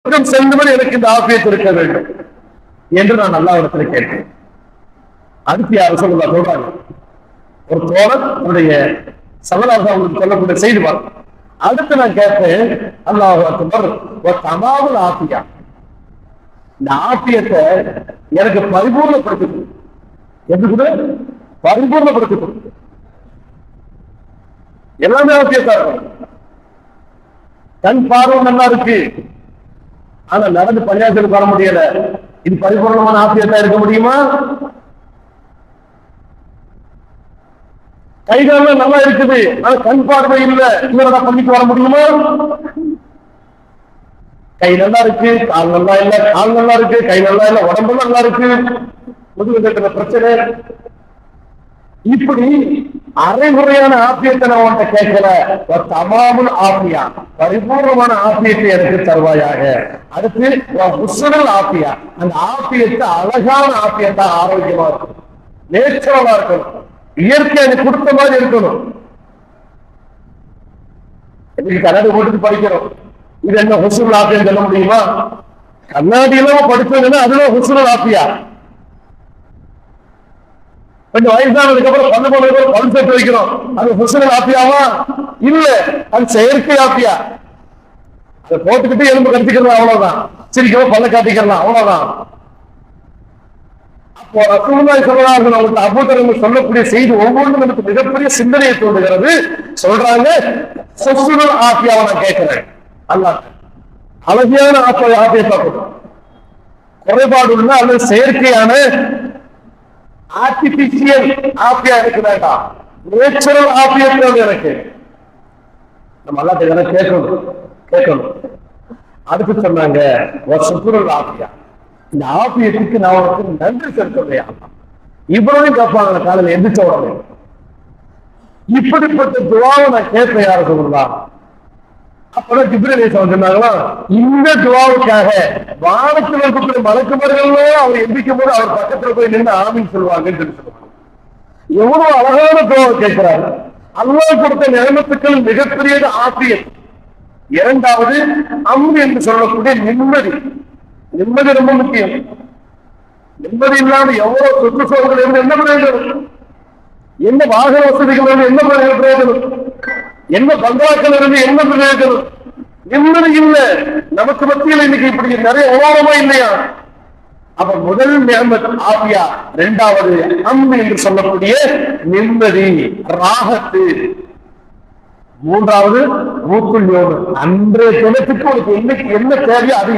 செல்லுவது எனக்கு இந்த ஆபியத்து இருக்க வேண்டும் என்று நான் அல்லாஹ்விடத்தில் கேட்கிறேன். அதுக்கு யார் சொல்றாங்க, ஒரு தோழர் உடைய சல்லல்லாஹு அலைஹி சொல்லக்கூடிய செய்தி வரும். அடுத்து நான் கேட்பேன், அல்லாஹ் அக்பர் ஒரு தமாவுல் ஆபியா, இந்த ஆபியத்தை எனக்கு பரிபூர்ணப்படுத்து, எப்படி கூட பரிபூர்ணப்படுத்து. எல்லாமே ஆபியத்தா இருக்கும். கண் பார்வை நல்லா இருக்கு, ஆனா நடந்து பஞ்சாயத்துக்கு வர முடியல. இது பரிபூர்ணமான ஆபியத்தா இருக்க முடியுமா? கைகால நல்லா இருக்குது, ஆனா கண் பார்வை இல்ல, இவரோட பள்ளிக்கு வர முடியுமா? கை நல்லா இருக்கு, கால் நல்லா இல்ல, கால் நல்லா இருக்கு, கை நல்லா இல்ல, உடம்பு நல்லா இருக்கு, முதுகு பிரச்சனை. இப்படி அரைமுறையான ஆபியத்தை நான் உன்கிட்ட கேட்கல, தமாமுல் ஆபியா, பரிபூர்ணமான ஆபியத்தை எனக்கு தருவாயாக. அடுத்து ஹுஸ்னுல் ஆபியா, அந்த ஆபியத்தை அழகான ஆபியத்தா, ஆரோக்கியமா இருக்கும், நேச்சுரலா இருக்கணும், இயற்கை எனக்கு கொடுத்த மாதிரி இருக்கணும். இன்னைக்கு கண்ணாடி போட்டு படிக்கிறோம், இது என்ன ஹுஸ்னுல் ஆபியான்னு சொல்ல முடியுமா? கண்ணாடி எல்லாம் படிச்சதுன்னா அதுல ஹுஸ்னுல் ஆபியா. கொஞ்சம் வயசானதுக்கு அப்புறம் பல்லு போனதுக்கு பல் செட்டு வைக்கிறோம், அது ஹுஸ்னுல் ஆபியாவா? இல்ல, அது செயற்கை ஆபியா. அதை போட்டுக்கிட்டு எலும்பு கட்டிக்கலாம், அவ்வளவுதான். சிரிக்கவும் பல்ல காட்டிக்கலாம், அவ்வளவுதான். அப்போ ரசூலுல்லாஹி ஸல்லல்லாஹு அலைஹி வஸல்லம் அபூ தர் சொல்லக்கூடிய செய்தி ஒவ்வொன்றும் எனக்கு மிகப்பெரிய சிந்தனையை தூண்டுகிறது. சொல்றாங்க, ஹுஸ்னுல் ஆபியாவை நான் கேட்கிறேன், அல்லாஹ் அழகியான ஆபியத்தை குறைபாடு உள்ள அல்லது செயற்கையான ஆர்டிபிஷியல் ஆபியா எனக்கு வேண்டாம், நேச்சுரல் ஆபியத்தோடு எனக்கு. நம்ம எல்லாத்தையும் கேட்கணும். அதுக்கு சொன்னாங்க சுக்குரல் ஆபியா, இந்த ஆபியத்துக்கு நான் உனக்கு நன்றி செலுத்துறேன். இவ்வளவு கேட்பாங்க காலையில் எந்திரிச்ச உடனே. இப்படிப்பட்ட துவாவை நான் கேட்பேன், யார சொல்லலாம். அப்பதான் ஜிப்ரீல் சொன்னாங்களா, இந்த துவாவுக்காக வானத்தில் இருக்கக்கூடிய மலக்குமார்களோ அவர் எந்திரிக்கும் போது அவர் பக்கத்துல போய் நின்று ஆமீன் சொல்லுவாங்கன்னு சொல்லி சொல்லுவாங்க. எவ்வளவு அழகான துவாவை கேட்கிறாரு. அல்லாஹ் கொடுத்த நியமத்துக்கள் மிகப்பெரியது ஆபியத். இரண்டாவது அம்ரு என்று சொல்லக்கூடிய நிம்மதி. நிம்மதி ரொம்ப முக்கியம். நிம்மதி இல்லாம எவ்வளவு சுற்றுச்சூழல்கள் இருந்து என்ன பிரயோஜனம்? என்ன வாகன வசதிகள் இருந்து என்ன பிரயோஜனம்? என்ன பங்களாக்கள் இருந்து என்ன பிரயோஜனம்? நிம்மதி இல்ல. நமக்கு மத்தியில் இன்னைக்கு இப்படி நிறைய உணவமா இல்லையா? அப்ப முதல் நியமத் ஆபியா, இரண்டாவது அம்ரு என்று சொல்லக்கூடிய நிம்மதி, ராகத்து, மூன்றாவது மூக்குள் யோகம். அன்றைய தினத்துக்கு உனக்கு இன்னைக்கு என்ன தேவையோ அதை